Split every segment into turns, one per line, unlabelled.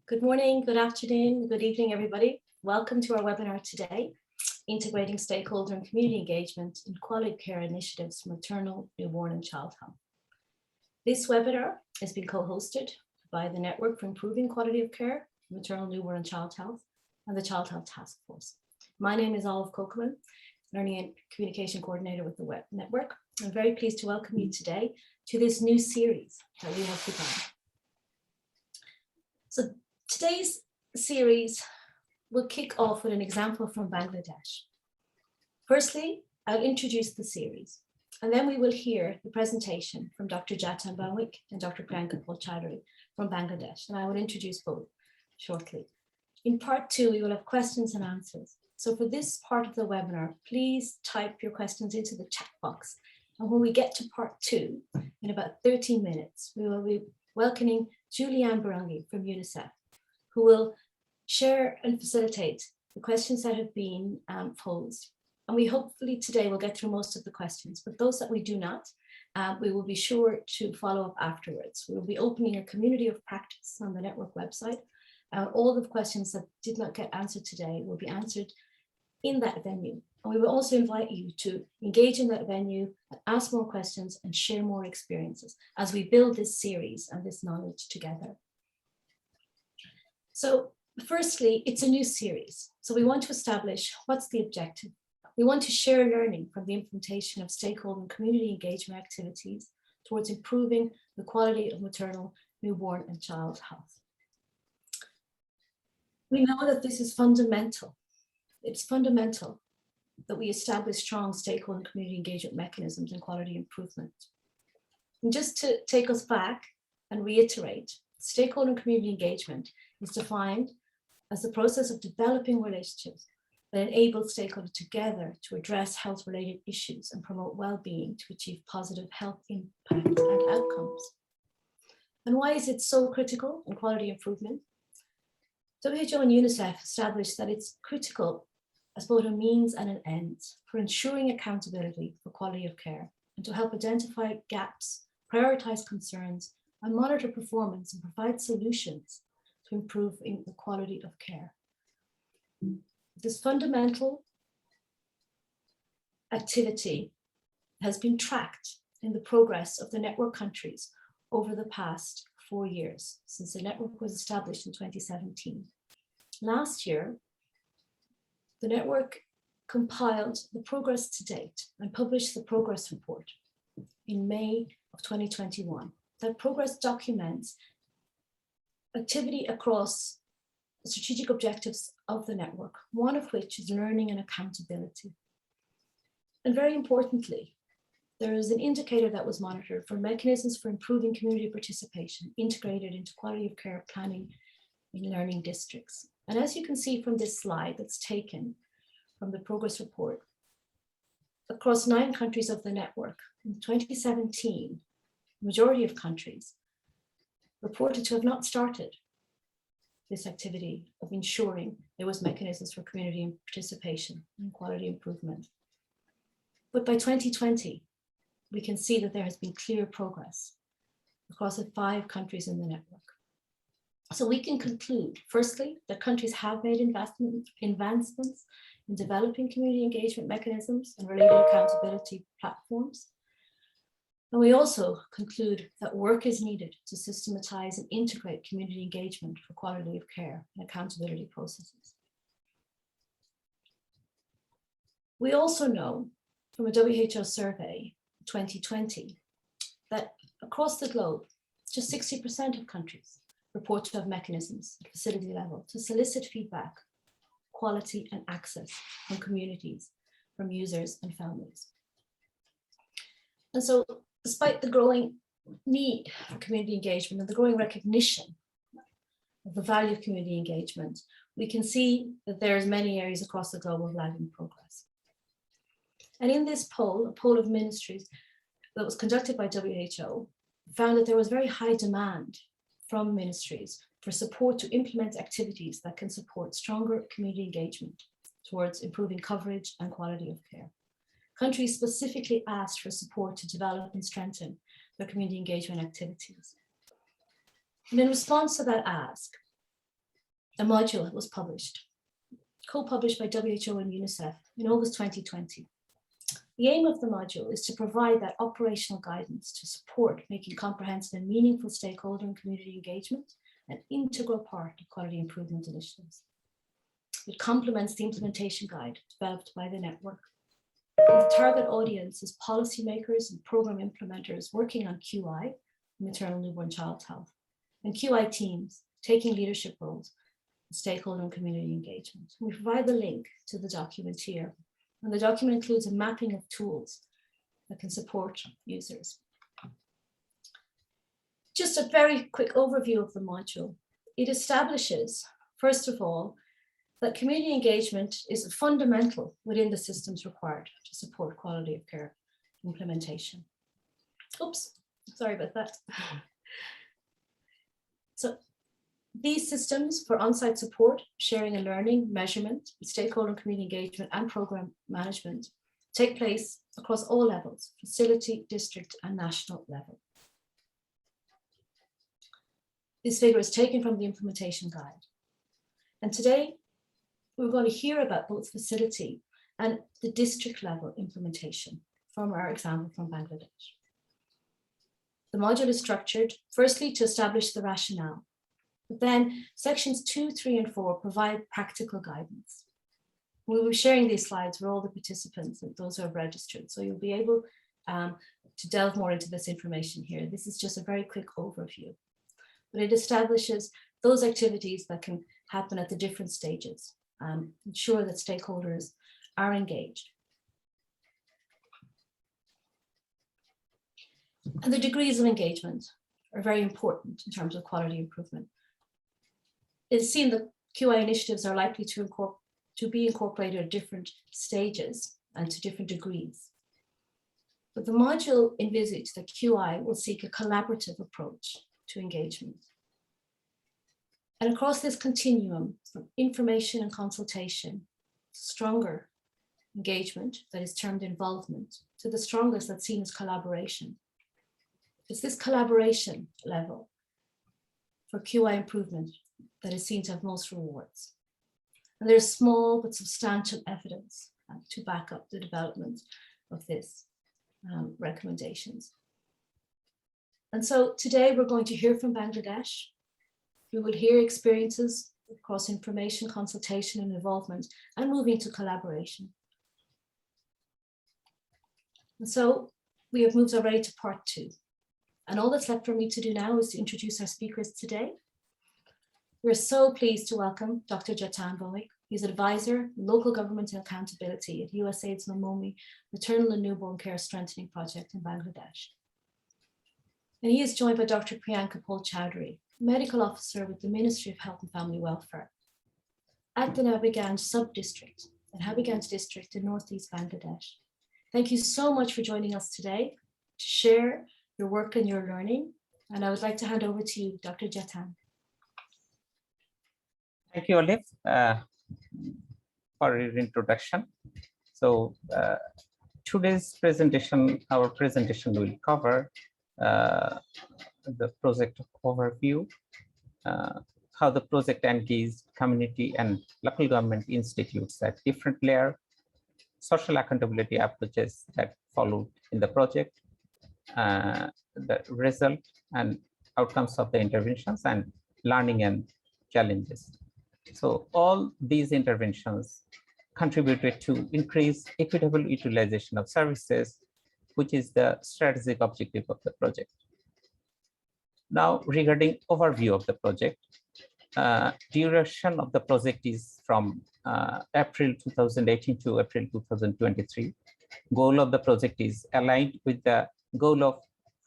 Good morning, good afternoon, good evening, everybody. Welcome to our webinar today, Integrating Stakeholder and Community Engagement in Quality Care Initiatives for Maternal, Newborn and Child Health. This webinar has been co-hosted by the Network for Improving Quality of Care, Maternal, Newborn and Child Health, and the Child Health Task Force. My name is Olive Coquelin, Learning and Communication Coordinator with the Web Network. I'm very pleased to welcome you today to this new series that we have begun. So today's series will kick off with an example from Bangladesh. Firstly, I'll introduce the series, and then we will hear the presentation from Dr. Jatan Banwik and Dr. Priyanka Chaudhary from Bangladesh, and I will introduce both shortly. In part two, we will have questions and answers. So for this part of the webinar, please type your questions into the chat box. And when we get to part two, in about 13 minutes, we will be welcoming Julianne Barangi from UNICEF, who will share and facilitate the questions that have been posed. And we hopefully today will get through most of the questions, but those that we do not, we will be sure to follow up afterwards. We will be opening a community of practice on the network website. All the questions that did not get answered today will be answered in that venue. And we will also invite you to engage in that venue and ask more questions and share more experiences as we build this series and this knowledge together. So firstly, it's a new series. So we want to establish what's the objective. We want to share learning from the implementation of stakeholder and community engagement activities towards improving the quality of maternal, newborn and child health. We know that this is fundamental. It's fundamental that we establish strong stakeholder and community engagement mechanisms and quality improvement. And just to take us back and reiterate, stakeholder and community engagement is defined as the process of developing relationships that enable stakeholders together to address health-related issues and promote well-being to achieve positive health impact and outcomes. And why is it so critical in quality improvement? WHO and UNICEF established that it's critical as both a means and an end for ensuring accountability for quality of care and to help identify gaps, prioritize concerns, and monitor performance and provide solutions to improve the quality of care. This fundamental activity has been tracked in the progress of the network countries over the past 4 years, since the network was established in 2017. Last year, the network compiled the progress to date and published the progress report in May of 2021. That progress documents activity across the strategic objectives of the network, one of which is learning and accountability. And very importantly, there is an indicator that was monitored for mechanisms for improving community participation integrated into quality of care planning in learning districts. And as you can see from this slide that's taken from the progress report, across 9 countries of the network, in 2017, the majority of countries reported to have not started this activity of ensuring there was mechanisms for community participation and quality improvement. But by 2020, we can see that there has been clear progress across the 5 countries in the network. So we can conclude, firstly, that countries have made advancements in developing community engagement mechanisms and related accountability platforms. And we also conclude that work is needed to systematize and integrate community engagement for quality of care and accountability processes. We also know from a WHO survey 2020 that across the globe, just 60% of countries report to have mechanisms at facility level to solicit feedback, quality and access from communities, from users and families. And so despite the growing need for community engagement and the growing recognition of the value of community engagement, we can see that there's many areas across the globe of lagging progress. And in this poll, a poll of ministries that was conducted by WHO, found that there was very high demand from ministries for support to implement activities that can support stronger community engagement towards improving coverage and quality of care. Countries specifically asked for support to develop and strengthen their community engagement activities. And in response to that ask, a module was published, co-published by WHO and UNICEF in August 2020. The aim of the module is to provide that operational guidance to support making comprehensive and meaningful stakeholder and community engagement an integral part of quality improvement initiatives. It complements the implementation guide developed by the network. The target audience is policymakers and program implementers working on QI, maternal newborn child health, and QI teams taking leadership roles in stakeholder and community engagement. We provide the link to the document here, and the document includes a mapping of tools that can support users. Just a very quick overview of the module. It establishes, first of all, that community engagement is fundamental within the systems required to support quality of care implementation. Oops, sorry about that. So these systems for on-site support, sharing and learning, measurement, stakeholder and community engagement, and program management take place across all levels, facility, district, and national level. This figure is taken from the implementation guide. And today, we're going to hear about both facility and the district level implementation from our example from Bangladesh. The module is structured, firstly, to establish the rationale, but then sections 2, 3, and 4 provide practical guidance. We will be sharing these slides with all the participants and those who have registered, so you'll be able to delve more into this information here. This is just a very quick overview, but it establishes those activities that can happen at the different stages, ensure that stakeholders are engaged. And the degrees of engagement are very important in terms of quality improvement. It's seen that QI initiatives are likely to be incorporated at different stages and to different degrees. But the module envisaged that QI will seek a collaborative approach to engagement. And across this continuum from information and consultation, stronger engagement that is termed involvement, to the strongest that's seen as collaboration. It's this collaboration level for QI improvement that is seen to have most rewards. And there's small but substantial evidence to back up the development of this recommendations. And so today we're going to hear from Bangladesh. We will hear experiences across information, consultation, and involvement, and moving to collaboration. And so we have moved already to part 2. And all that's left for me to do now is to introduce our speakers today. We're so pleased to welcome Dr. Jatan Bhoik. He's an advisor, local government and accountability at USAID's Mamomi Maternal and Newborn Care Strengthening Project in Bangladesh. And he is joined by Dr. Priyanka Pol Chowdhury, medical officer with the Ministry of Health and Family Welfare at the Habiganj sub-district and Habiganj district in Northeast Bangladesh. Thank you so much for joining us today to share your work and your learning. And I would like to hand over to you, Dr. Jatan.
Thank you, Olive, for your introduction. So today's presentation, our presentation will cover the project overview, how the project engaged community and local government institutes at different layers, social accountability approaches that followed in the project, the result and outcomes of the interventions, and learning and challenges. So all these interventions contributed to increase equitable utilization of services, which is the strategic objective of the project. Now, regarding overview of the project, duration of the project is from April 2018 to April 2023. Goal of the project is aligned with the goal of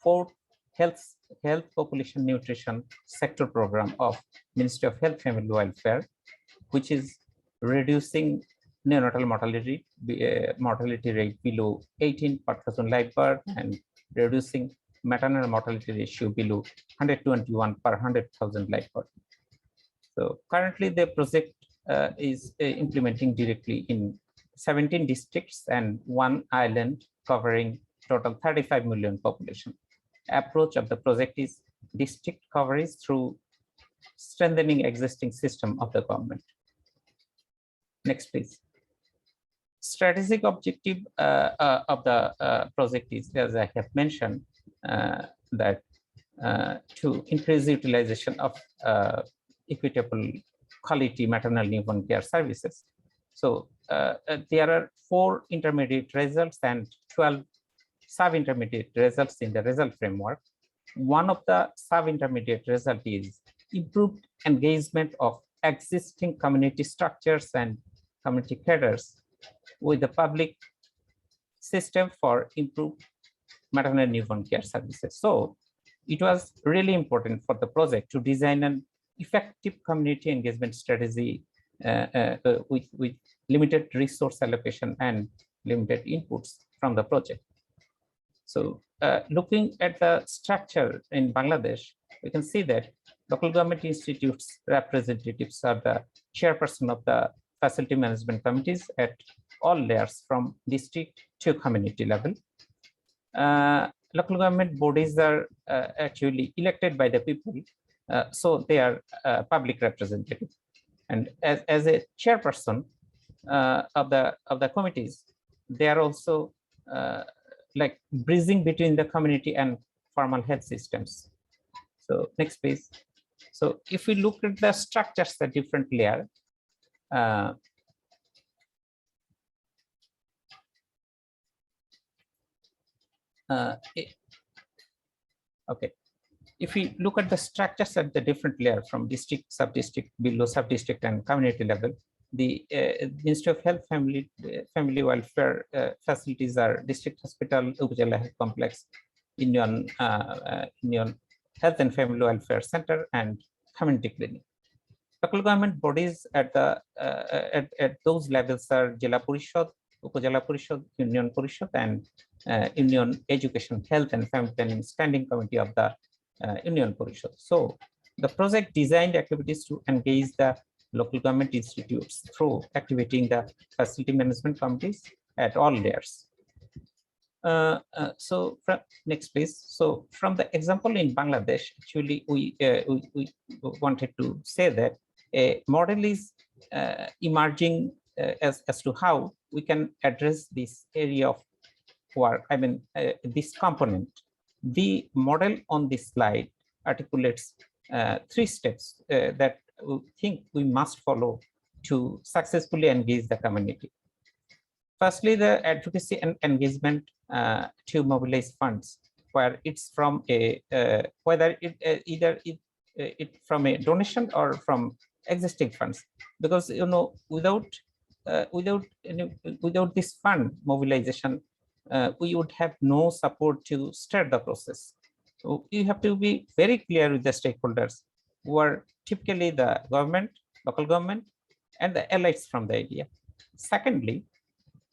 4th Health Population Nutrition Sector Program of Ministry of Health Family Welfare, which is reducing neonatal mortality rate below 18 per thousand live birth and reducing maternal mortality ratio below 121 per 100,000 live birth. So currently the project is implementing directly in 17 districts and 1 island covering total 35 million population. Approach of the project is district coverage through strengthening existing system of the government. Next, please. Strategic objective of the project is, as I have mentioned, that to increase utilization of equitable quality maternal newborn care services. So there are 4 intermediate results and 12 sub-intermediate results in the result framework. One of the sub-intermediate result is improved engagement of existing community structures and community cadres with the public system for improved maternal newborn care services. So it was really important for the project to design an effective community engagement strategy with limited resource allocation and limited inputs from the project. So looking at the structure in Bangladesh, we can see that local government institutes representatives are the chairperson of the facility management committees at all layers from district to community level. Local government bodies are actually elected by the people, so they are public representatives. And as a chairperson of the committees, they are also like bridging between the community and formal health systems. So next please. So if we look at the structures, the different layer, okay. If we look at the structures at the different layer from district, sub-district, below sub-district and community level, the Ministry of Health, Family Welfare facilities are district hospital, Upazila Health Complex, Union Health and Family Welfare Center, and community clinic. Local government bodies at the at those levels are Jila Parishad, Upazila Parishad, Union Parishad, and Union Education, Health and Family Planning Standing Committee of the Union Parishad. So the project designed activities to engage the local government institutes through activating the facility management committees at all layers. So from next please. So from the example in Bangladesh, actually we wanted to say that a model is emerging as to how we can address this area of work. I mean this component. The model on this slide articulates 3 steps that we think we must follow to successfully engage the community. Firstly, the advocacy and engagement to mobilize funds, where it's from a whether it either it from a donation or from existing funds, because you know without this fund mobilization, we would have no support to start the process. So you have to be very clear with the stakeholders, who are typically the government, local government, and the allies from the area. Secondly,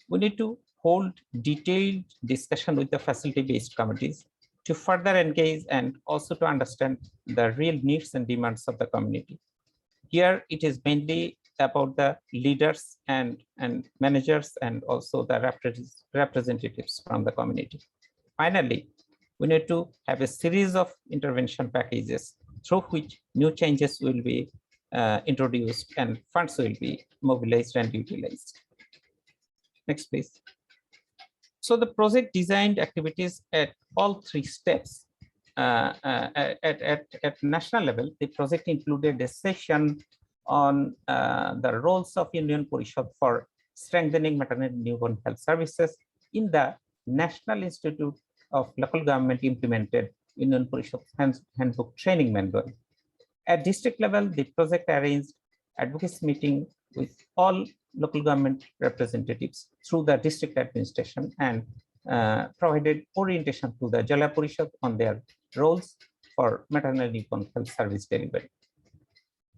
we need to hold detailed discussion with the facility-based committees to further engage and also to understand the real needs and demands of the community. Here, it is mainly about the leaders and managers and also the representatives from the community. Finally, we need to have a series of intervention packages through which new changes will be introduced and funds will be mobilized and utilized. Next, please. So the project designed activities at all 3 steps. At national level, the project included a session on the roles of Union Parishad for strengthening maternal newborn health services in the National Institute of Local Government implemented Union Parishad handbook training manual. At district level, the project arranged advocacy meeting with all local government representatives through the district administration and provided orientation to the Jala Parishad on their roles for maternal newborn health service delivery.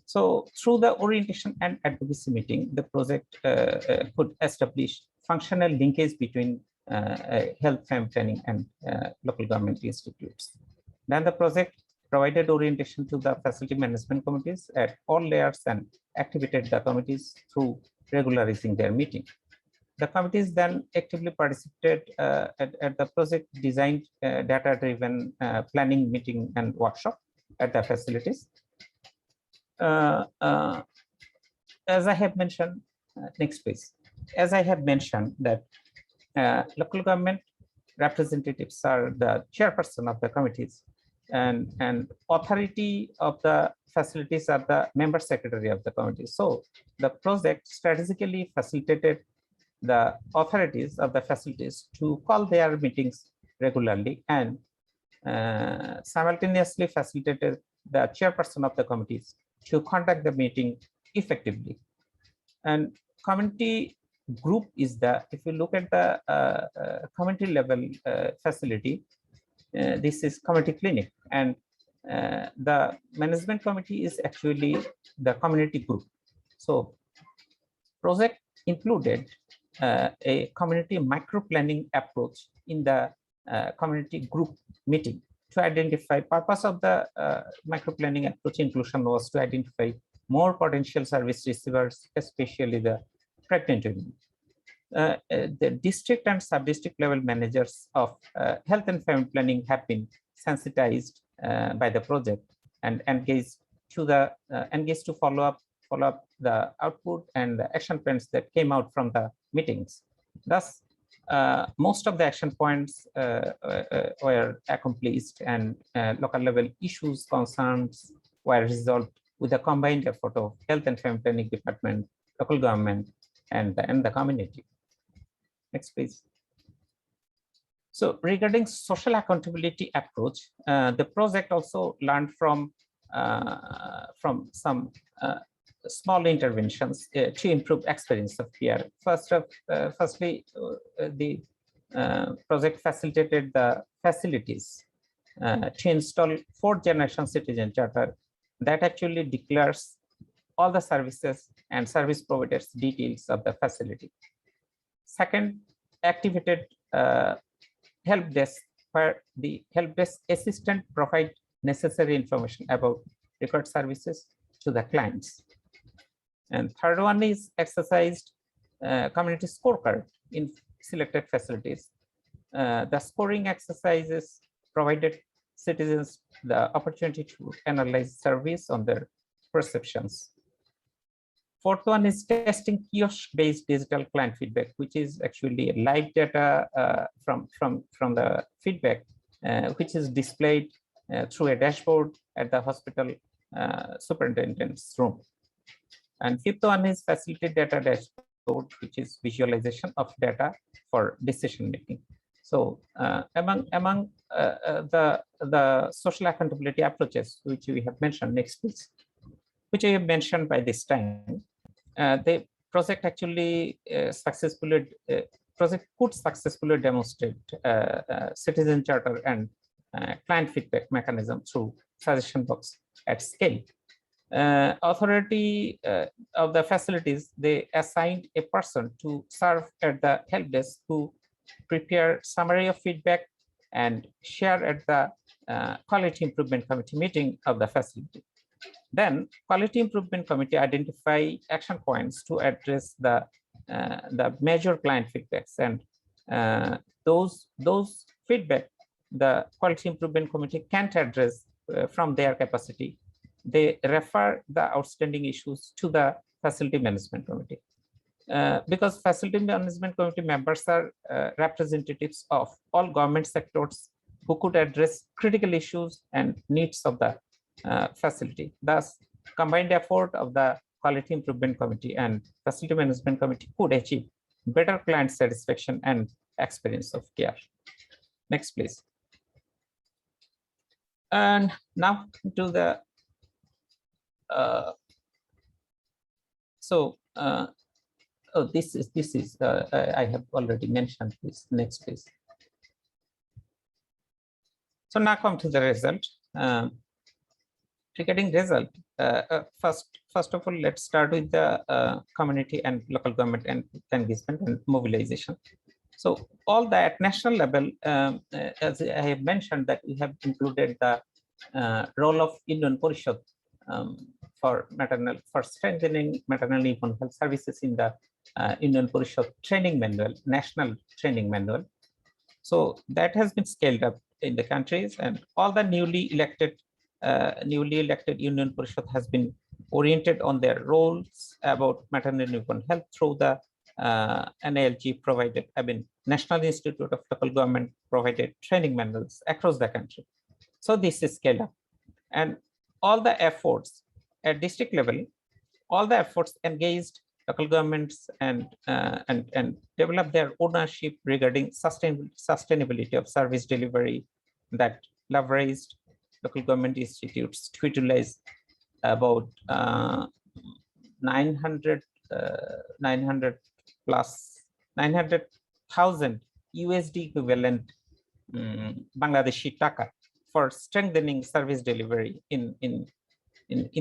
So through the orientation and advocacy meeting, the project could establish functional linkage between health, family planning, and local government institutes. Then the project provided orientation to the facility management committees at all layers and activated the committees through regularizing their meeting. The committees then actively participated at the project designed data-driven planning meeting and workshop at the facilities. as I have mentioned, next please. As I have mentioned that local government representatives are the chairperson of the committees, and authority of the facilities are the member secretary of the committee. So the project strategically facilitated the authorities of the facilities to call their meetings regularly, and simultaneously facilitated the chairperson of the committees to conduct the meeting effectively. And community group is the, if you look at the community level facility, this is community clinic, and the management committee is actually the community group. So project included a community micro planning approach in the community group meeting to identify. Purpose of the micro planning approach inclusion was to identify more potential service receivers, especially the pregnant women. The district and sub-district level managers of health and family planning have been sensitized by the project and engaged to follow up the output and the action plans that came out from the meetings. Thus, most of the action points were accomplished, and local level issues, concerns were resolved with a combined effort of health and family planning department, local government, and the community. Next, please. So regarding social accountability approach, the project also learned from some small interventions to improve experience of care. Firstly, the project facilitated the facilities to install 4th generation citizen charter that actually declares all the services and service providers details of the facility. Second, activated help desk, where the help desk assistant provide necessary information about record services to the clients. And third one is exercised community scorecard in selected facilities. The scoring exercises provided citizens the opportunity to analyze surveys on their perceptions. Fourth one is testing kiosk-based digital client feedback, which is actually live data from the feedback, which is displayed through a dashboard at the hospital superintendent's room. And fifth one is facility data dashboard, which is visualization of data for decision making. So among the social accountability approaches which we have mentioned, next please, which I have mentioned by this time, the project actually could successfully demonstrate citizen charter and client feedback mechanism through suggestion box at scale. Authority of the facilities, they assigned a person to serve at the help desk who prepare summary of feedback and share at the quality improvement committee meeting of the facility. Then quality improvement committee identify action points to address the major client feedbacks, and those feedback the quality improvement committee can't address from their capacity. They refer the outstanding issues to the facility management committee. Because facility management committee members are representatives of all government sectors who could address critical issues and needs of the facility. Thus, combined effort of the quality improvement committee and facility management committee could achieve better client satisfaction and experience of care. Next, please. And now to the this is I have already mentioned this. Next, please. So now come to the result. Regarding result, first of all, let's start with the community and local government and engagement and mobilization. So all that at national level, as I have mentioned, that we have included the role of Union Parishad for strengthening maternal newborn health services in the Union Parishad training manual, national training manual. So that has been scaled up in the countries, and all the newly elected Union Parishad has been oriented on their roles about maternal and newborn health through the NILG provided, National Institute of Local Government provided training manuals across the country. So this is scaled up, and all the efforts at district level, all the efforts engaged local governments and develop their ownership regarding sustainability of service delivery that leveraged local government institutes to utilize about 900 plus 900,000 USD equivalent Bangladeshi taka for strengthening service delivery in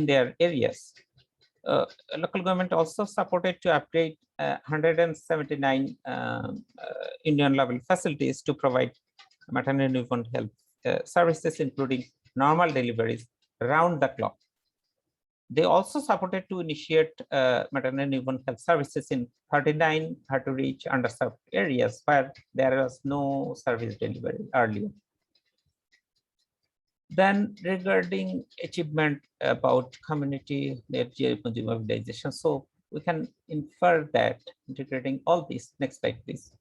their areas. Local government also supported to upgrade 179 Indian level facilities to provide maternal and newborn health services, including normal deliveries round the clock. They also supported to initiate maternal and newborn health services in 39 hard-to-reach underserved areas where there was no service delivery earlier. Then regarding achievement about community-led mobilization, so we can infer that integrating all this, next slide please,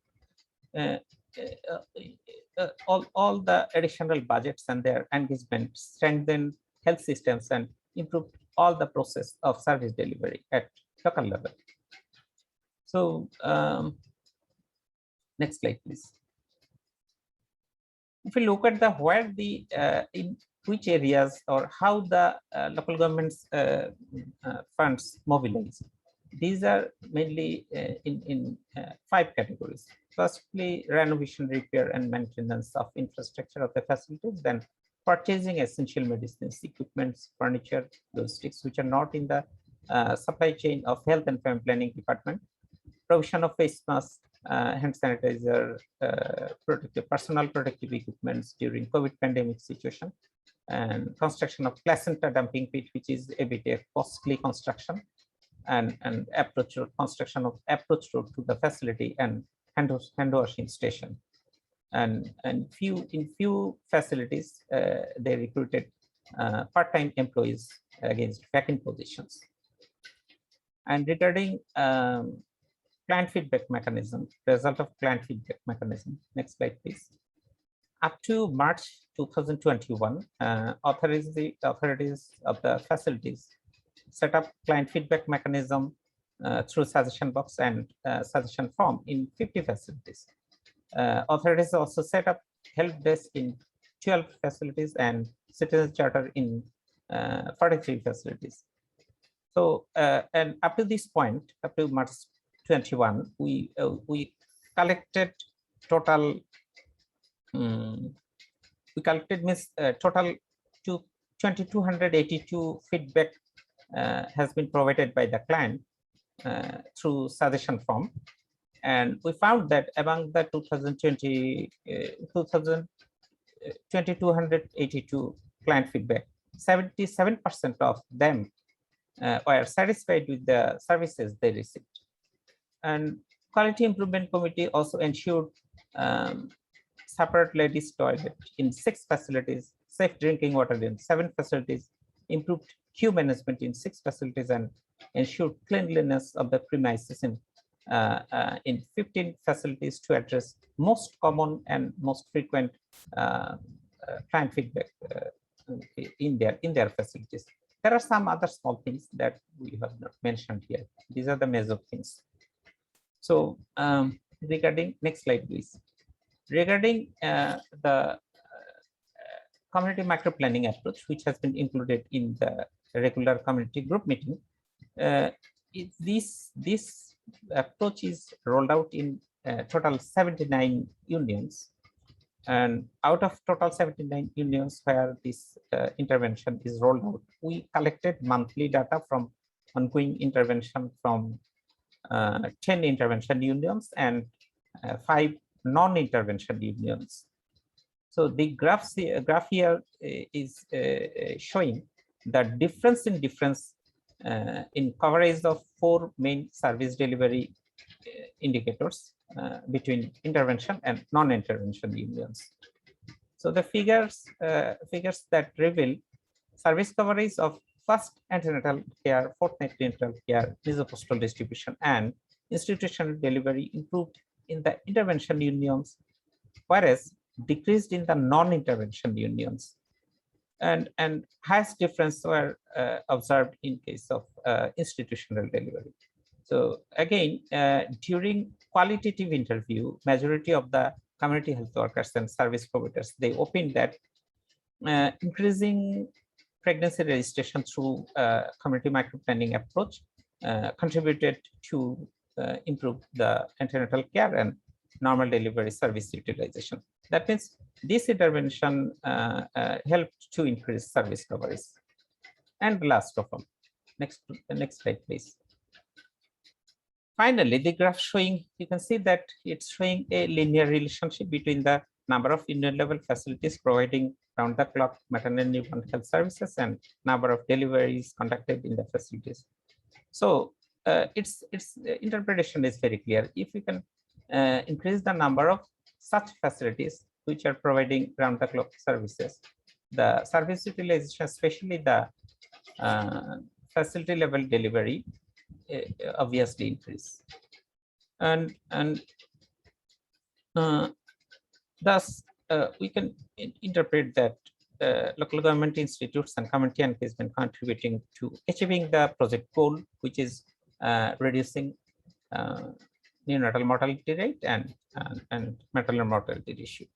all the additional budgets and their engagement strengthened health systems and improved all the process of service delivery at local level. So next slide please. If we look at the where the in which areas or how the local government's funds mobilize, these are mainly in 5 categories. Firstly, renovation, repair, and maintenance of infrastructure of the facilities. Then purchasing essential medicines, equipments, furniture, logistics, which are not in the supply chain of health and family planning department. Provision of face masks, hand sanitizer, personal protective equipments during COVID pandemic situation, and construction of placenta dumping pit, which is a bit a costly construction, and approach road, construction of approach road to the facility, and hand washing station. And in few facilities, they recruited part-time employees against vacant positions. And regarding client feedback mechanism, result of client feedback mechanism. Next slide, please. Up to March 2021, authorities of the facilities set up client feedback mechanism through suggestion box and suggestion form in 50 facilities. Authorities also set up help desk in 12 facilities and citizen charter in 43 facilities. So, and up to this point, up to March 21, we collected total. We collected total to 2,282 feedback has been provided by the client through suggestion form, and we found that among the 2,282 client feedback, 77% of them were satisfied with the services they received. And quality improvement committee also ensured separate ladies toilet in 6 facilities, safe drinking water in 7 facilities, improved queue management in 6 facilities, and ensured cleanliness of the premises in 15 facilities to address most common and most frequent client feedback in their facilities. There are some other small things that we have not mentioned here. These are the major things. So regarding, next slide, please. Regarding the community micro planning approach, which has been included in the regular community group meeting, this approach is rolled out in total 79 unions, and out of total 79 unions where this intervention is rolled out, we collected monthly data from ongoing intervention from 10 intervention unions and 5 non-intervention unions. So the graph here is showing the difference in coverage of 4 main service delivery indicators between intervention and non-intervention unions. So the figures that reveal service coverage of fast antenatal care, fortnight prenatal care, mesopostal distribution, and institutional delivery improved in the intervention unions, whereas decreased in the non-intervention unions. And highest difference were observed in case of institutional delivery. So again, during qualitative interview, majority of the community health workers and service providers, they opined that increasing pregnancy registration through community microplanning approach contributed to improve the antenatal care and normal delivery service utilization. That means this intervention helped to increase service coverage. And last of all, next slide, please. Finally, the graph showing, you can see that it's showing a linear relationship between the number of union level facilities providing round the clock maternal and newborn health services and number of deliveries conducted in the facilities. So its interpretation is very clear. If we can increase the number of such facilities which are providing round the clock services, the service utilization, especially the facility level delivery, obviously increase. And thus we can interpret that local government institutes and community engagement contributing to achieving the project goal, which is reducing neonatal mortality rate and maternal mortality ratio.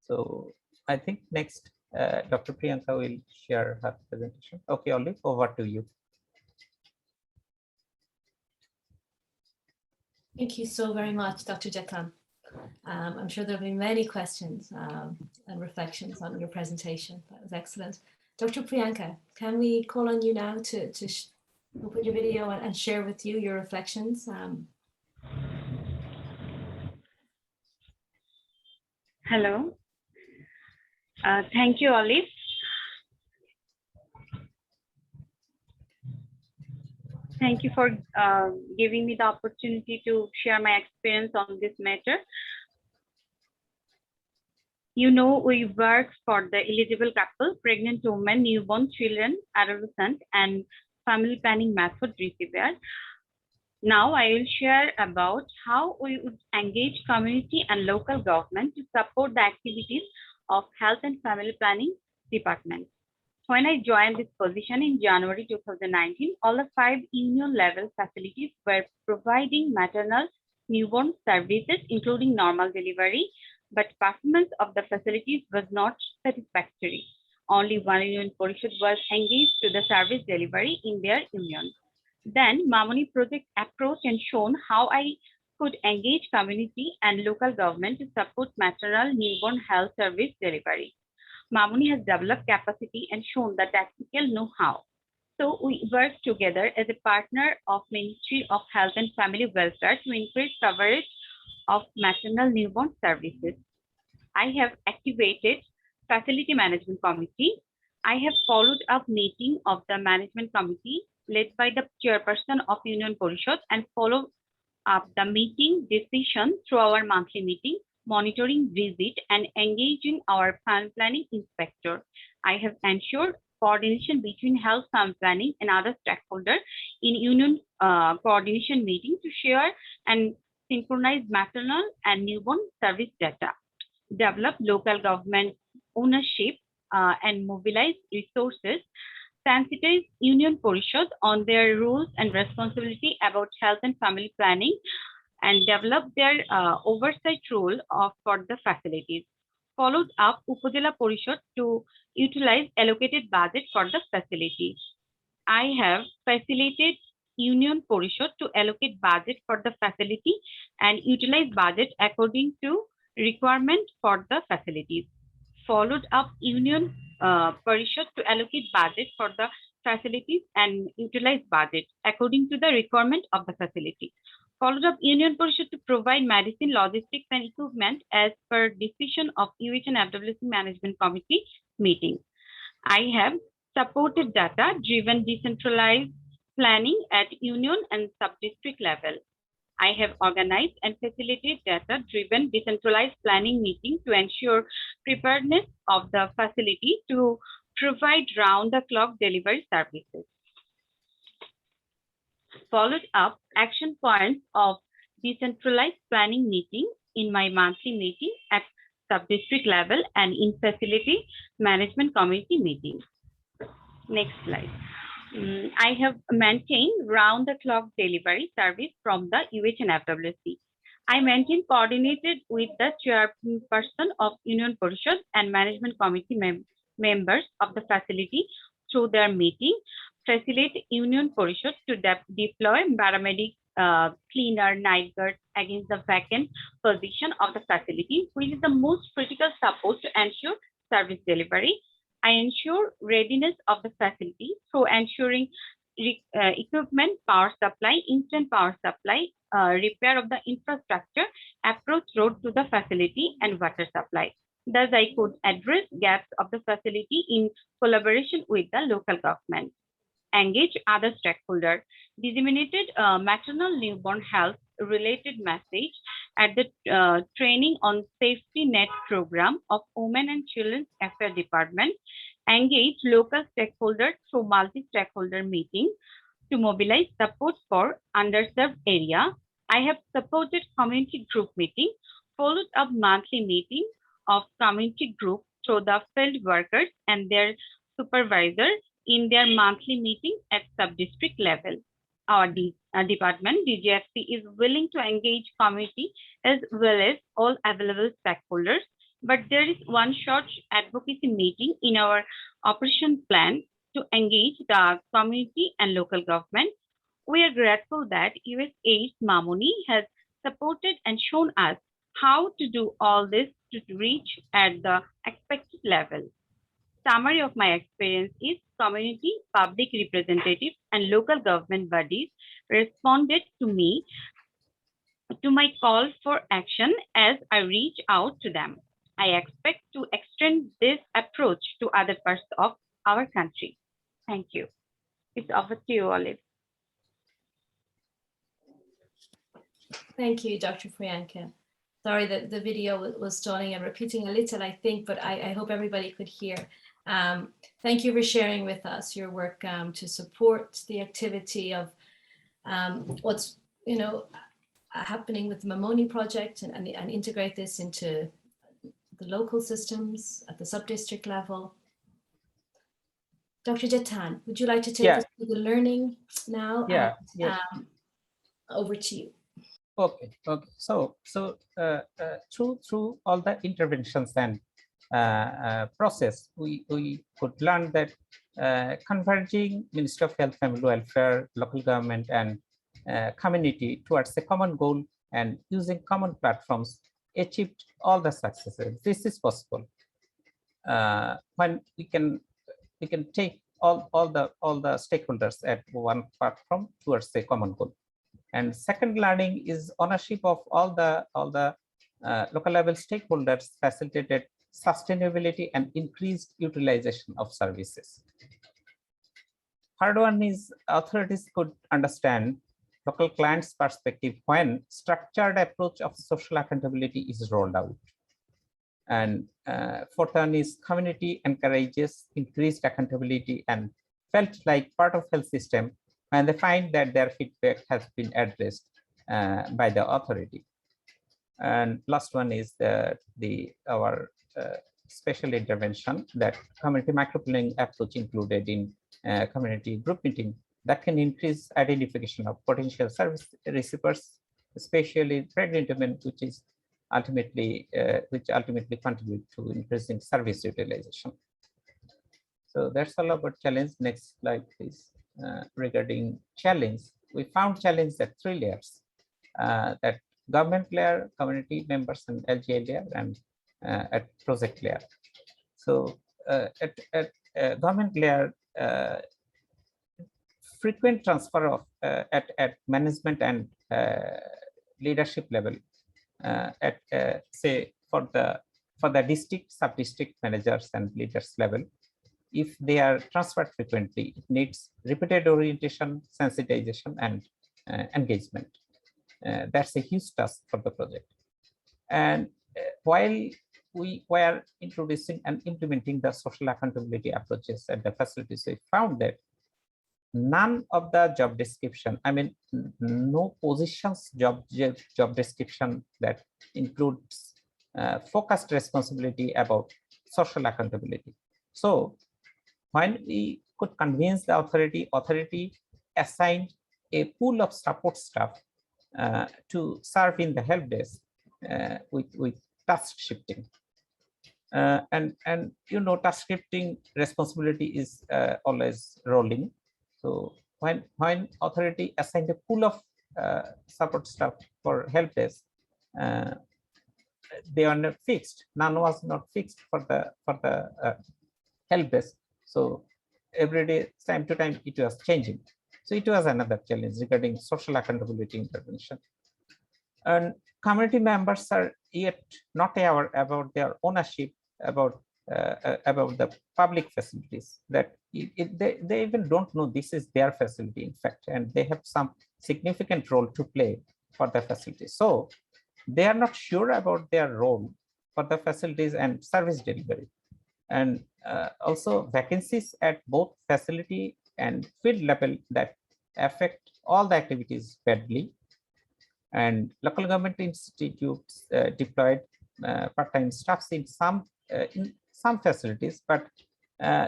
So I think next Dr. Priyanka will share her presentation. Okay, Olive, over to you.
Thank you so very much, Dr. Jakan. I'm sure there'll be many questions and reflections on your presentation. That was excellent. Dr. Priyanka, can we call on you now to open your video and share with you your reflections?
Hello. Thank you, Olive. Thank you for giving me the opportunity to share my experience on this matter. You know, we work for the eligible couple, pregnant women, newborn children, adolescent, and family planning method receiver. Now I will share about how we would engage community and local government to support the activities of Health and Family Planning Department. When I joined this position in January 2019, all the 5 union level facilities were providing maternal newborn services, including normal delivery, but performance of the facilities was not satisfactory. Only one union Parishad was engaged to the service delivery in their union. Then Mamoni project approached and shown how I could engage community and local government to support maternal newborn health service delivery. Mamoni has developed capacity and shown the technical know-how. So we work together as a partner of Ministry of Health and Family Welfare to increase coverage of maternal newborn services. I have activated Facility Management Committee. I have followed up meeting of the Management Committee led by the Chairperson of Union Parishad and follow up the meeting decision through our monthly meeting, monitoring visit, and engaging our family planning inspector. I have ensured coordination between health family planning and other stakeholders in union coordination meeting to share and synchronize maternal and newborn service data, develop local government ownership and mobilize resources, sensitize Union Parishad on their roles and responsibility about health and family planning, and develop their oversight role for the facilities. Followed up Upazila Parishad to utilize allocated budget for the facility. I have facilitated Union Parishad to allocate budget for the facility and utilize budget according to requirement for the facilities. Followed up Union Parishad to allocate budget for the facilities and utilize budget according to the requirement of the facility. Followed up Union Parishad to provide medicine, logistics, and equipment as per decision of UH and FWC Management Committee meeting. I have supported data-driven decentralized planning at union and sub-district level. I have organized and facilitated data-driven decentralized planning meeting to ensure preparedness of the facility to provide round-the-clock delivery services. Followed up action points of decentralized planning meeting in my monthly meeting at sub-district level and in facility management committee meetings. Next slide. I have maintained round-the-clock delivery service from the UHN-FWC. I maintain coordinated with the chairperson of Union Parishad and management committee members of the facility through their meeting, facilitate Union Parishad to deploy paramedic cleaner night guards against the vacant position of the facility, which is the most critical support to ensure service delivery. I ensure readiness of the facility through ensuring equipment, power supply, instant power supply, repair of the infrastructure, approach road to the facility, and water supply. Thus, I could address gaps of the facility in collaboration with the local government. Engage other stakeholders. Disseminated maternal newborn health related message at the training on safety net program of Women and Children's Affairs Department. Engage local stakeholders through multi-stakeholder meetings to mobilize support for underserved area. I have supported community group meeting, followed up monthly meeting of community group through the field workers and their supervisors in their monthly meeting at sub-district level. Our department, DGFC, is willing to engage community as well as all available stakeholders, but there is one short advocacy meeting in our operation plan to engage the community and local government. We are grateful that USAID Mamoni has supported and shown us how to do all this to reach at the expected level. Summary of my experience is community, public representatives, and local government bodies responded to my call for action as I reach out to them. I expect to extend this approach to other parts of our country. Thank you. It's over to you, Olive.
Thank you, Dr. Priyanka. Sorry that the video was stalling and repeating a little, I think, but I hope everybody could hear. Thank you for sharing with us your work to support the activity of what's happening with the Mamoni project and integrate this into the local systems at the sub-district level. Dr. Jatan, would you like to take us through the learning now? Over to you.
Okay. So through all the interventions and process, we could learn that converging Ministry of Health, Family Welfare, local government, and community towards a common goal and using common platforms achieved all the successes. This is possible when we can take all the stakeholders at one platform towards a common goal. And second learning is ownership of all the local level stakeholders facilitated sustainability and increased utilization of services. Third one is authorities could understand local clients' perspective when structured approach of social accountability is rolled out. And fourth one is community encourages increased accountability and felt like part of health system when they find that their feedback has been addressed by the authority. And last one is our special intervention that community microplanning approach included in community group meeting that can increase identification of potential service receivers, especially pregnant women, which ultimately contribute to increasing service utilization. So that's all about challenge. Next slide, please. Regarding challenge, we found challenge at 3 layers: at government layer, community members, and LGA layer, and at project layer. So at government layer, frequent transfer of at management and leadership level at say for the district, sub-district managers and leaders level. If they are transferred frequently, it needs repeated orientation, sensitization, and engagement. That's a huge task for the project. And while we were introducing and implementing the social accountability approaches at the facilities, we found that none of the job description, I mean, no positions job description that includes focused responsibility about social accountability. So when we could convince the authority assigned a pool of support staff to serve in the help desk with task shifting. And you know, task shifting responsibility is always rolling. So when authority assigned a pool of support staff for help desk, they are not fixed. None was not fixed for the help desk. So every day, time to time, it was changing. So it was another challenge regarding social accountability intervention. And community members are yet not aware about their ownership about the public facilities, that they even don't know this is their facility, in fact, and they have some significant role to play for the facilities. So they are not sure about their role for the facilities and service delivery. And also vacancies at both facility and field level that affect all the activities badly. And local government institutes deployed part-time staffs in some facilities, but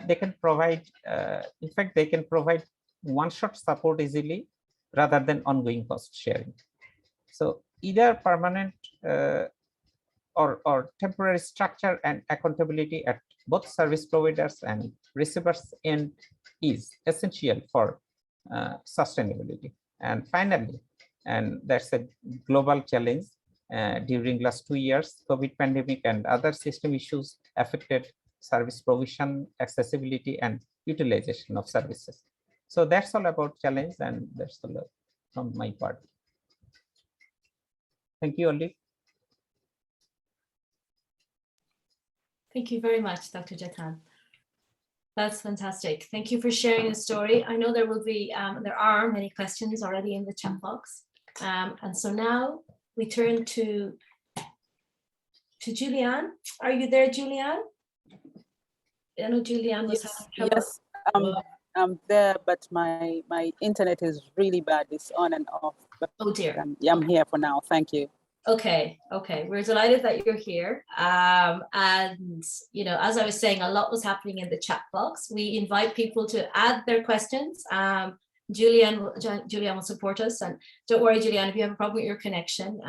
they can provide, in fact, they can provide one-shot support easily rather than ongoing cost sharing. So either permanent or temporary structure and accountability at both service providers and receivers end is essential for sustainability. And finally, and that's a global challenge, during last 2 years, COVID pandemic and other system issues affected service provision, accessibility, and utilization of services. So that's all about challenge, and that's all from my part. Thank you, Olive.
Thank you very much, Dr. Jatan. That's fantastic. Thank you for sharing the story. I know there will be, there are many questions already in the chat box. And so now we turn to Julianne. Are you there, Julianne? I know Julianne was having trouble.
Yes, I'm there, but my internet is really bad. It's on and off. But,
oh dear.
Yeah, I'm here for now. Thank you.
Okay, we're delighted that you're here. And you know, as I was saying, a lot was happening in the chat box. We invite people to add their questions. Julianne will support us, and don't worry, Julianne, if you have a problem with your connection,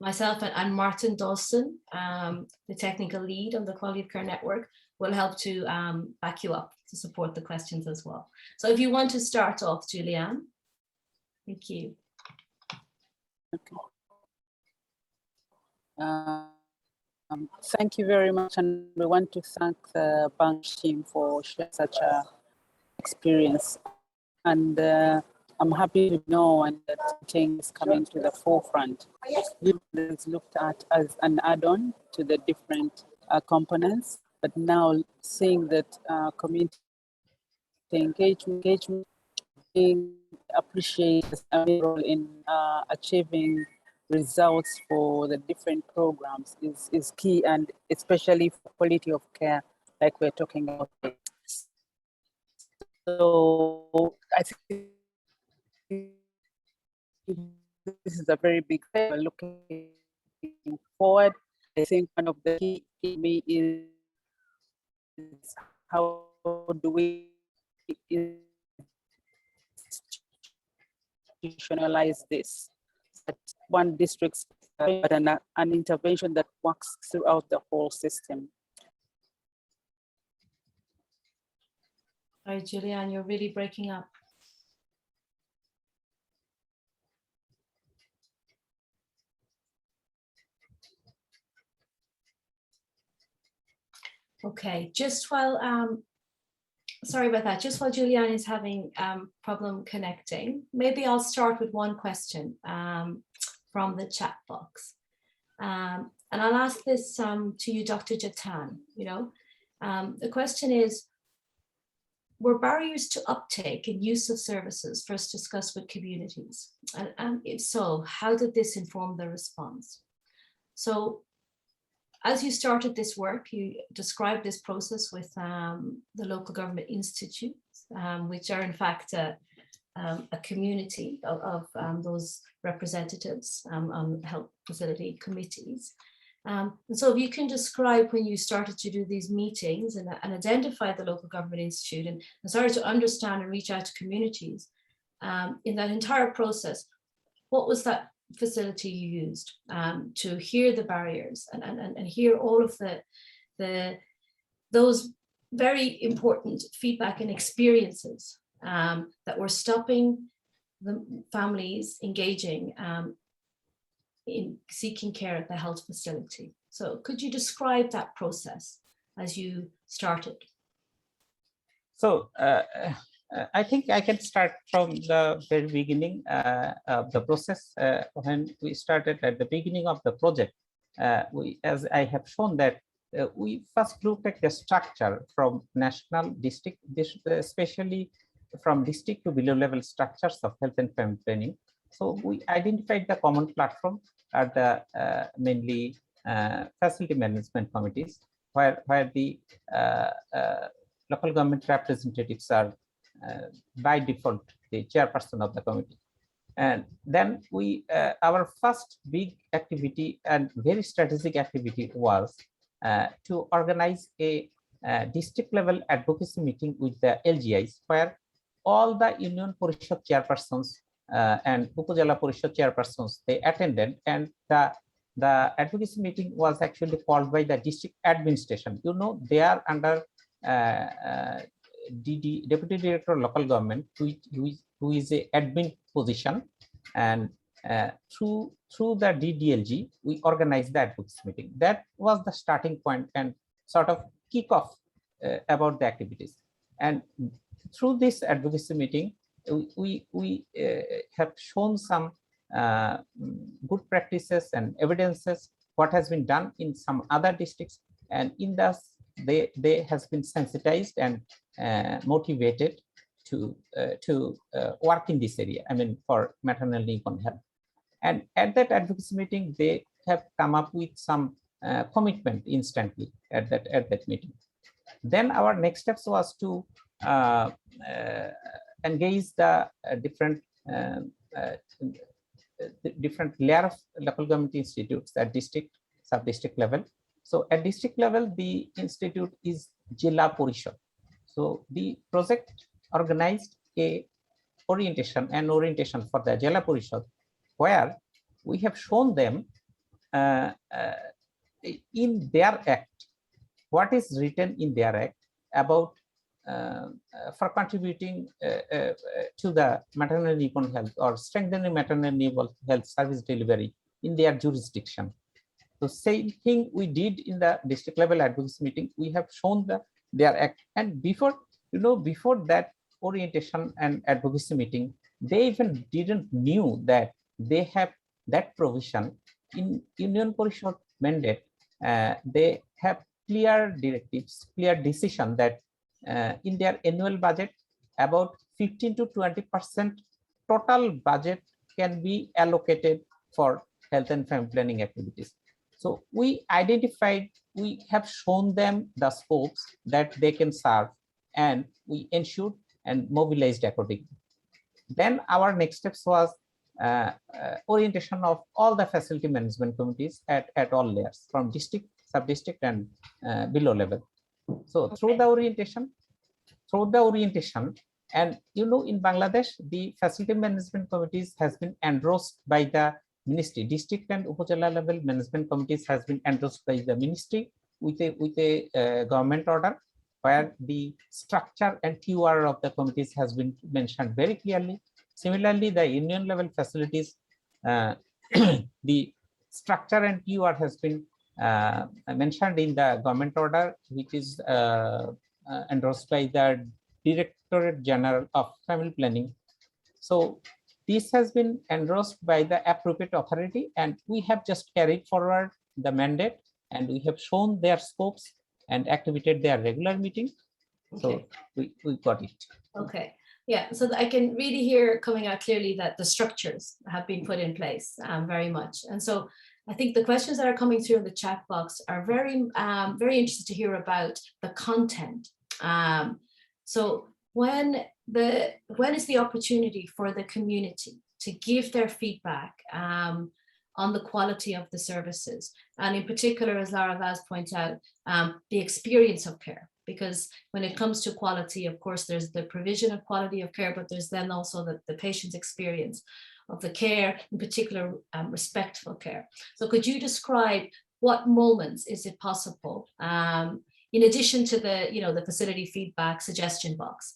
myself and Martin Dawson, the technical lead on the Quality of Care Network, will help to back you up to support the questions as well. So if you want to start off, Julianne. Thank you.
Okay. Thank you very much, and we want to thank the bank team for sharing such a experience. And I'm happy to know and that things is coming to the forefront. It's looked at as an add-on to the different components, but now seeing that community engagement being appreciated in achieving results for the different programs is key, and especially for quality of care, like we're talking about. So I think this is a very big thing. We're looking forward. I think one of the key to me is how do we institutionalize this? One district, but an intervention that works throughout the whole system.
Sorry, Julianne, you're really breaking up. Okay, just while, sorry about that, just while Julianne is having problem connecting, maybe I'll start with one question from the chat box. And I'll ask this to you, Dr. Jatan. You know, the question is, were barriers to uptake and use of services first discussed with communities? And if so, how did this inform the response? So as you started this work, you described this process with the local government institutes, which are in fact a community of those representatives on health facility committees. And so if you can describe when you started to do these meetings and identify the local government institute and started to understand and reach out to communities in that entire process, what was that facility you used to hear the barriers and hear all of those very important feedback and experiences that were stopping the families engaging in seeking care at the health facility. So could you describe that process as you started?
So I think I can start from the very beginning of the process. When we started at the beginning of the project, as I have shown that we first looked at the structure from national, district, especially from district to below level structures of health and family planning. So we identified the common platform at the mainly facility management committees, where the local government representatives are by default the chairperson of the committee. And then we our first big activity and very strategic activity was to organize a district level advocacy meeting with the LGIs, where all the Union Parishad chairpersons and Upajala Parishad chairpersons, they attended, and the advocacy meeting was actually called by the district administration. You know, they are under DD, Deputy Director of Local Government, who is a admin position, and through the DDLG, we organized the advocacy meeting. That was the starting point and sort of kick off about the activities. And through this advocacy meeting, we have shown some good practices and evidences what has been done in some other districts, and in thus they has been sensitized and motivated to work in this area. I mean, for maternal newborn health. And at that advocacy meeting, they have come up with some commitment instantly at that meeting. Then our next steps was to engage the different layer of local government institutes at district, sub-district level. So at district level, the institute is Jilla Parishad. So the project organized an orientation for the Jilla Parishad, where we have shown them in their act, what is written in their act about for contributing to the maternal newborn health or strengthening maternal newborn health service delivery in their jurisdiction. So same thing we did in the district level advocacy meeting. We have shown their act, and before that orientation and advocacy meeting, they even didn't knew that they have that provision in Union Parishad mandate. They have clear directives, clear decision that in their annual budget, about 15 to 20% total budget can be allocated for health and family planning activities. So we identified, we have shown them the scopes that they can serve, and we ensured and mobilized accordingly. Then our next steps was orientation of all the facility management committees at all layers, from district, sub-district, and below level. So through the orientation, and you know, in Bangladesh, the facility management committees has been endorsed by the ministry. District and Upajala level management committees has been endorsed by the ministry with a government order, where the structure and TUR of the committees has been mentioned very clearly. Similarly, the union level facilities, the structure and TUR has been mentioned in the government order, which is endorsed by the Directorate General of Family Planning. So this has been endorsed by the appropriate authority, and we have just carried forward the mandate, and we have shown their scopes and activated their regular meeting. So we got it.
Okay. Yeah, so I can really hear coming out clearly that the structures have been put in place very much. And so I think the questions that are coming through in the chat box are very, very interested to hear about the content. So when is the opportunity for the community to give their feedback on the quality of the services, and in particular, as Lara Vaz points out, the experience of care? Because when it comes to quality, of course, there's the provision of quality of care, but there's then also the patient's experience of the care, in particular, respectful care. So could you describe what moments is it possible, in addition to the, the facility feedback suggestion box?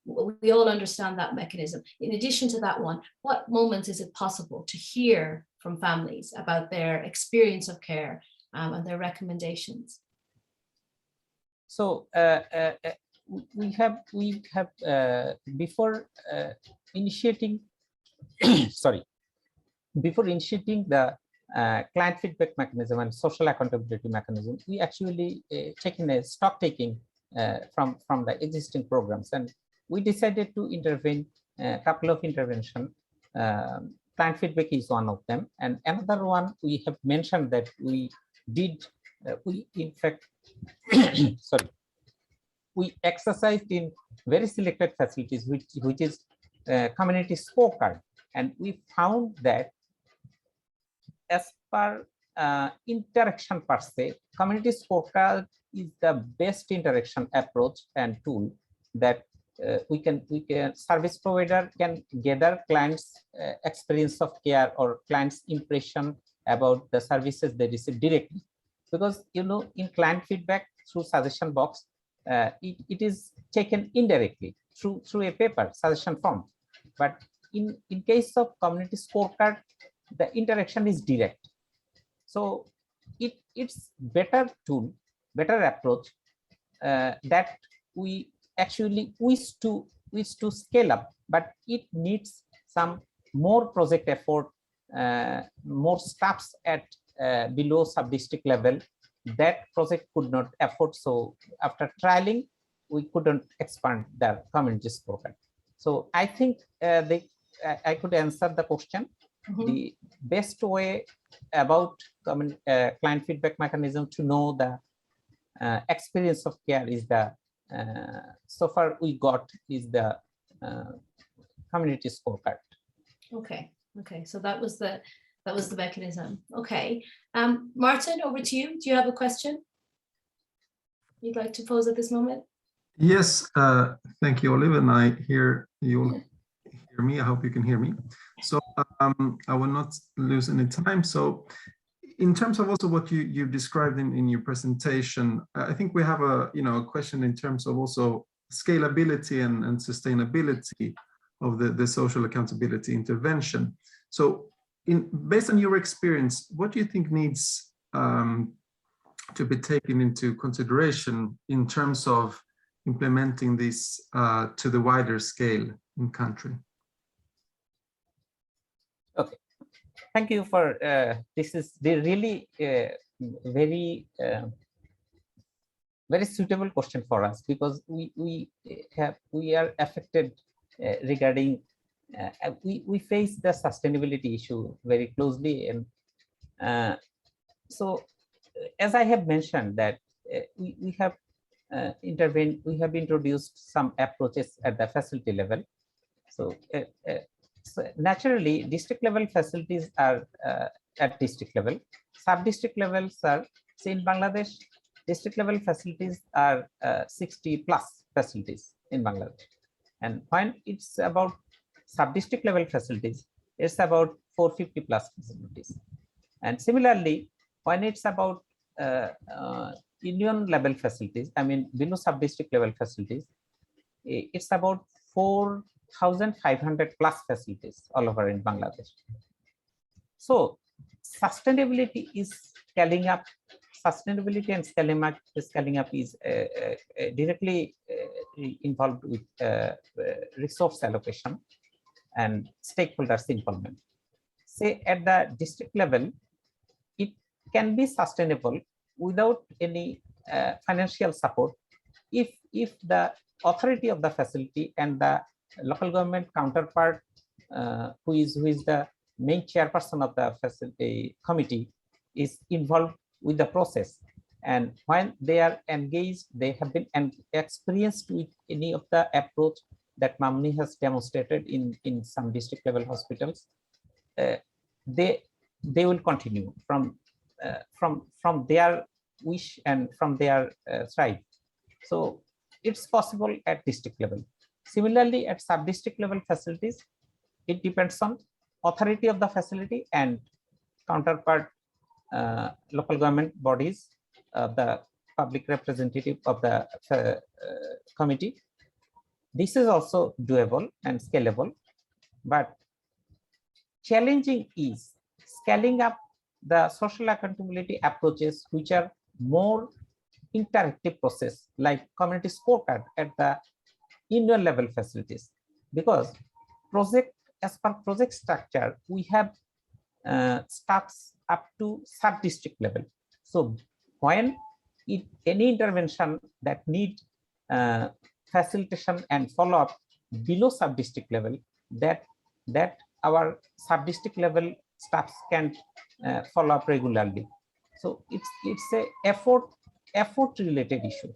We all understand that mechanism. In addition to that one, what moments is it possible to hear from families about their experience of care and their recommendations?
So we have before initiating before initiating the client feedback mechanism and social accountability mechanism, we actually taken a stock taking from the existing programs, and we decided to intervene a couple of intervention. Client feedback is one of them, and another one we have mentioned that we did we in fact we exercised in very selected facilities, which is community scorecard, and we found that as per interaction per se, community scorecard is the best interaction approach and tool that we can service provider can gather clients' experience of care or clients' impression about the services they receive directly. Because in client feedback through suggestion box, it is taken indirectly through a paper suggestion form. But in case of community scorecard, the interaction is direct. So it's better tool, better approach that we actually wish to scale up, but it needs some more project effort, more staffs at below sub-district level. That project could not afford. So after trialing, we couldn't expand the community scorecard. So I think I could answer the question. Mm-hmm. The best way about client feedback mechanism to know the experience of care is the so far we got is the community scorecard.
Okay. So that was the mechanism. Okay. Martin, over to you. Do you have a question you'd like to pose at this moment?
Yes. Thank you, Olive, and I hear you hear me. I hope you can hear me. So I will not lose any time. So in terms of also what you described in your presentation, I think we have a question in terms of also scalability and sustainability of the social accountability intervention. So based on your experience, what do you think needs to be taken into consideration in terms of implementing this to the wider scale in country?
Okay, thank you for this is really very suitable question for us, because we are affected regarding we face the sustainability issue very closely, and so as I have mentioned that we have intervened, we have introduced some approaches at the facility level. So naturally, district level facilities are at district level. Sub-district levels are, say in Bangladesh, district level facilities are 60 plus facilities in Bangladesh. And when it's about sub-district level facilities, it's about 450 plus facilities. And similarly, when it's about union level facilities, I mean below sub-district level facilities, it's about 4,500 plus facilities all over in Bangladesh. So sustainability is scaling up. Sustainability and scaling up is directly involved with resource allocation and stakeholders involvement. Say at the district level, it can be sustainable without any financial support if the authority of the facility and the local government counterpart who is the main chairperson of the facility committee, is involved with the process. And when they are engaged, they have been experienced with any of the approach that Mamni has demonstrated in some district level hospitals, they will continue from their wish and from their side. So it's possible at district level. Similarly, at sub-district level facilities, it depends on authority of the facility and counterpart local government bodies, the public representative of the committee. This is also doable and scalable, but challenging is scaling up the social accountability approaches, which are more interactive process, like community scorecard at the union level facilities, because as per project structure, we have staffs up to sub-district level. So when any intervention that need facilitation and follow-up below sub-district level, that our sub-district level staffs can follow up regularly. So it's a effort related issue.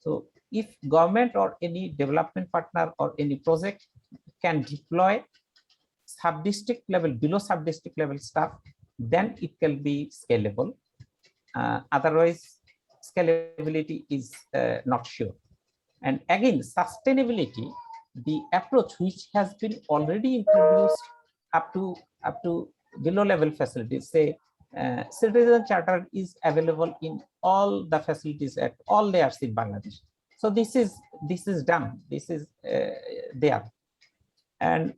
So if government or any development partner or any project can deploy sub-district level, below sub-district level staff, then it can be scalable. Otherwise, scalability is not sure. And again, sustainability, the approach which has been already introduced up to below level facilities, say citizen charter is available in all the facilities at all layers in Bangladesh. So this is done. This is there. And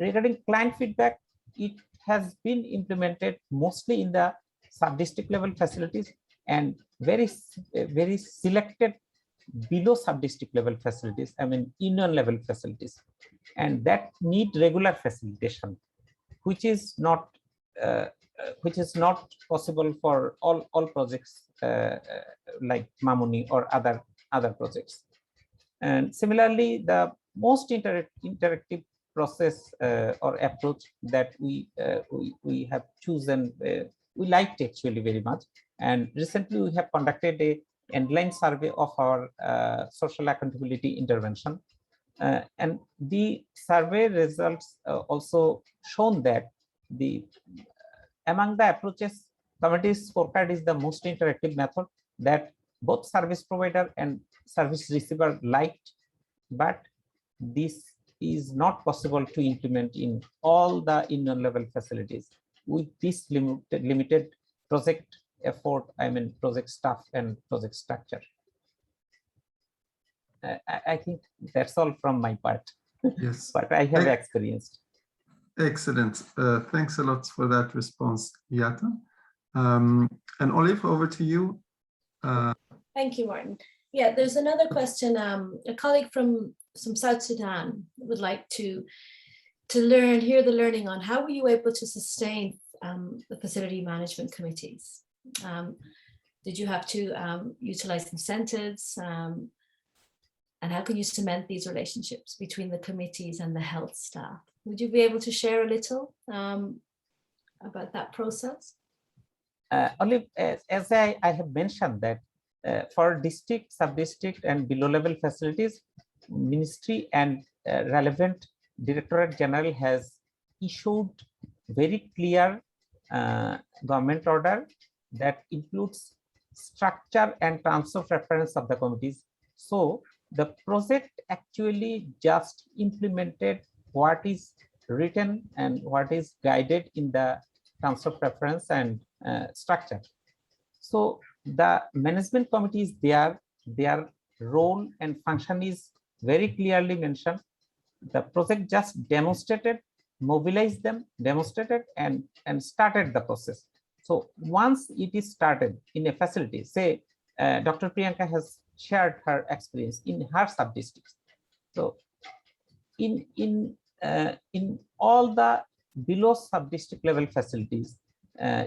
regarding client feedback, it has been implemented mostly in the sub-district level facilities and very selected below sub-district level facilities, I mean union level facilities, and that need regular facilitation, which is not possible for all projects like Mamuni or other projects. And similarly, the most interactive process or approach that we have chosen, we liked actually very much. And recently we have conducted a end-line survey of our social accountability intervention. And the survey results also shown that among the approaches, community scorecard is the most interactive method that both service provider and service receiver liked, but this is not possible to implement in all the union level facilities with this limited project effort, I mean project staff and project structure. I think that's all from my part.
Yes.
But I have experienced.
Excellent. Thanks a lot for that response, Yata. And Olive, over to you.
Thank you, Martin. Yeah, there's another question. A colleague from South Sudan would like to hear the learning on how were you able to sustain the facility management committees? Did you have to utilize incentives? And how can you cement these relationships between the committees and the health staff? Would you be able to share a little about that process?
Only as I have mentioned that for district, sub-district and below level facilities, ministry and relevant Directorate General has issued very clear government order that includes structure and terms of reference of the committees. So the project actually just implemented what is written and what is guided in the terms of reference and structure. So the management committee is there, their role and function is very clearly mentioned. The project just demonstrated, mobilized them, demonstrated and started the process. So once it is started in a facility, say Dr. Priyanka has shared her experience in her sub-districts. So in all the below sub-district level facilities,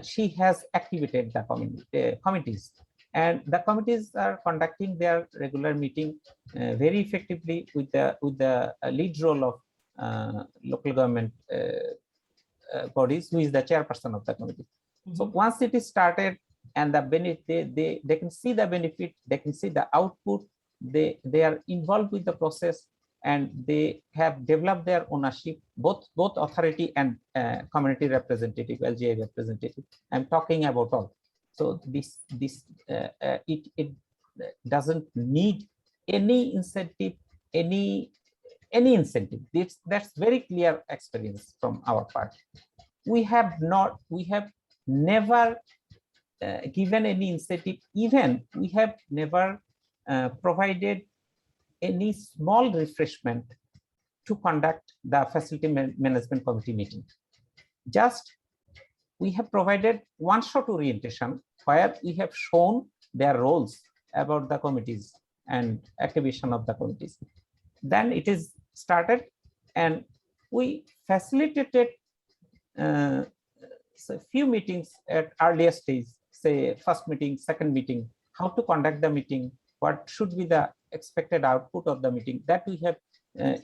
she has activated the committees, and the committees are conducting their regular meeting very effectively with the lead role of local government bodies, who is the chairperson of the committee. So once it is started and the benefit, they can see the benefit, they can see the output, they are involved with the process, and they have developed their ownership, both authority and community representative, LGI representative. I'm talking about all. So it doesn't need any incentive, any incentive. That's very clear experience from our part. We have never given any incentive. Even we have never provided any small refreshment to conduct the facility management committee meeting. Just we have provided one-shot orientation where we have shown their roles about the committees and activation of the committees. Then it is started, and we facilitated a few meetings at earlier stage, say first meeting, second meeting, how to conduct the meeting, what should be the expected output of the meeting, that we have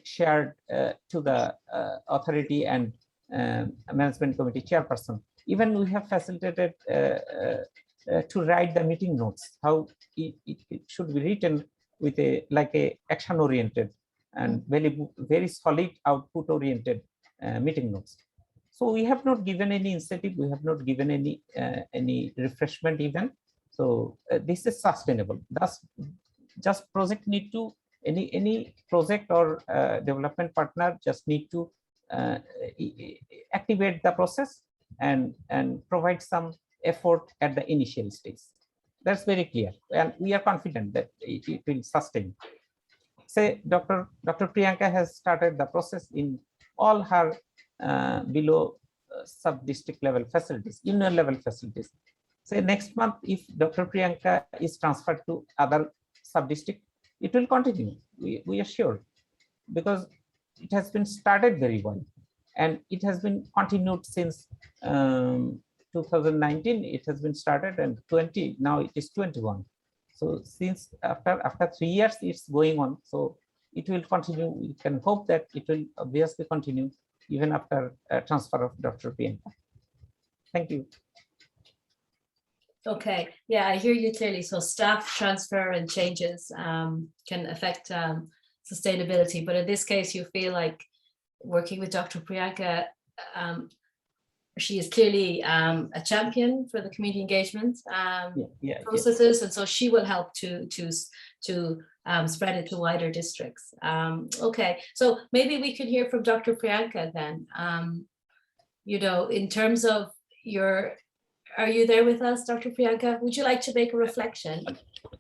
shared to the authority and management committee chairperson. Even we have facilitated to write the meeting notes, how it should be written with a action oriented and very solid output oriented meeting notes. So we have not given any incentive, we have not given any refreshment even. So this is sustainable. Thus, just project need to, any project or development partner just need to activate the process and provide some effort at the initial stage. That's very clear, and we are confident that it will sustain. Say Dr. Priyanka has started the process in all her below sub-district level facilities, union level facilities. Say next month, if Dr. Priyanka is transferred to other sub-district, it will continue. We are sure, because it has been started very well, and it has been continued since 2019. It has been started, and 20 now it is 21. So since after 3 years it's going on, so it will continue. We can hope that it will obviously continue even after transfer of Dr. Priyanka. Thank you.
Okay, yeah, I hear you clearly. So staff transfer and changes can affect sustainability, but in this case, you feel like working with Dr. Priyanka, she is clearly a champion for the community engagement processes, and so she will help to spread it to wider districts. Okay, so maybe we could hear from Dr. Priyanka then. You know, in terms of are you there with us, Dr. Priyanka? Would you like to make a reflection?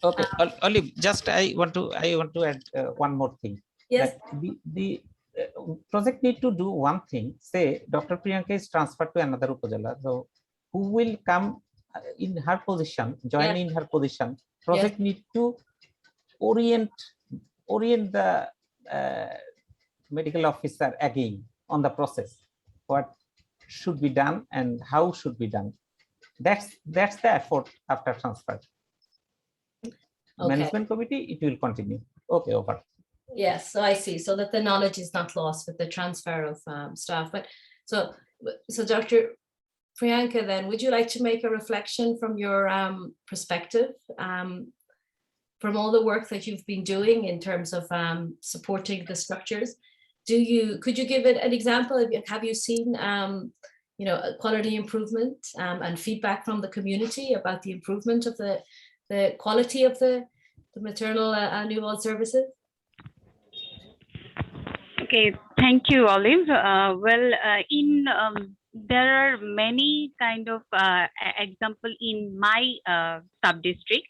Okay, Olive, just I want to add one more thing.
Yes.
The project need to do one thing. Say Dr. Priyanka is transferred to another Upazila, so who will come in her position, join in her position. Project need to orient the medical officer again on the process, what should be done and how should be done. That's the effort after transfer. Okay. Management committee, it will continue. Okay, over.
Yes, so I see. So that the knowledge is not lost with the transfer of staff. But so Dr. Priyanka, then, would you like to make a reflection from your perspective, from all the work that you've been doing in terms of supporting the structures? Could you give it an example? Have you seen quality improvement and feedback from the community about the improvement of the quality of the maternal newborn services?
Okay, thank you, Olive. There are many kind of example in my sub-district.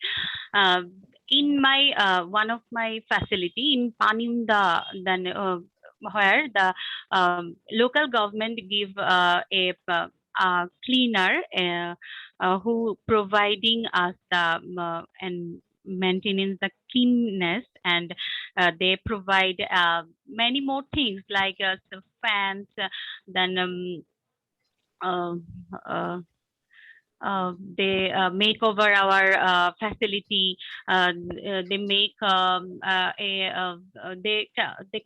In my one of my facility in Panimda, then where the local government give a cleaner who providing us the and maintenance the cleanness, and they provide many more things like the fans, then they make over our facility. They make they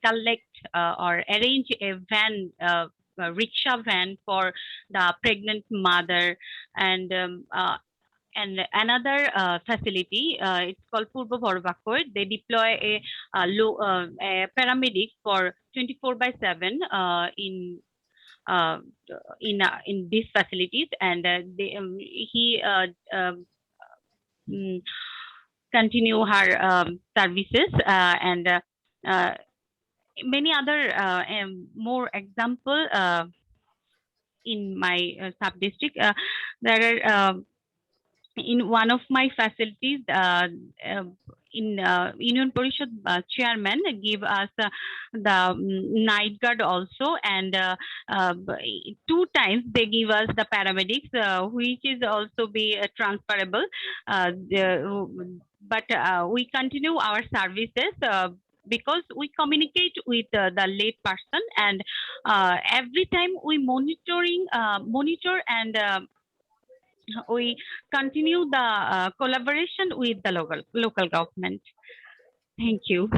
collect or arrange a van rickshaw van for the pregnant mother, and another facility, it's called Purbo Bhorobakoi. They deploy a paramedic for 24/7 in these facilities, and he continue her services, and many other more example in my sub-district. There are in one of my facilities, Union Parishad chairman give us the night guard also, and 2 times they give us the paramedics, which is also be transferable. But we continue our services because we communicate with the late person, and every time we monitor and we continue the collaboration with the local government. Thank you.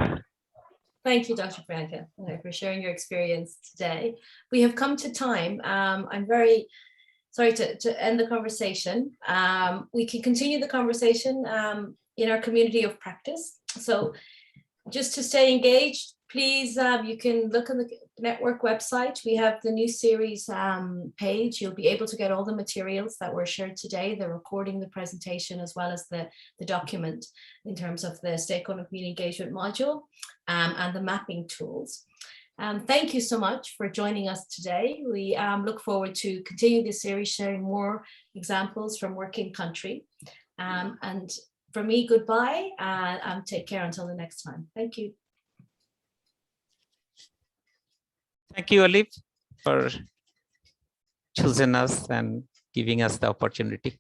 Thank you, Dr. Franca, for sharing your experience today. We have come to time. I'm very sorry to end the conversation. We can continue the conversation in our community of practice. So just to stay engaged, please, you can look on the network website. We have the new series page. You'll be able to get all the materials that were shared today, the recording, the presentation, as well as the document in terms of the stakeholder community engagement module and the mapping tools. Thank you so much for joining us today. We look forward to continue this series, sharing more examples from working country. And for me, goodbye, and take care until the next time. Thank you.
Thank you, Olive, for choosing us and giving us the opportunity.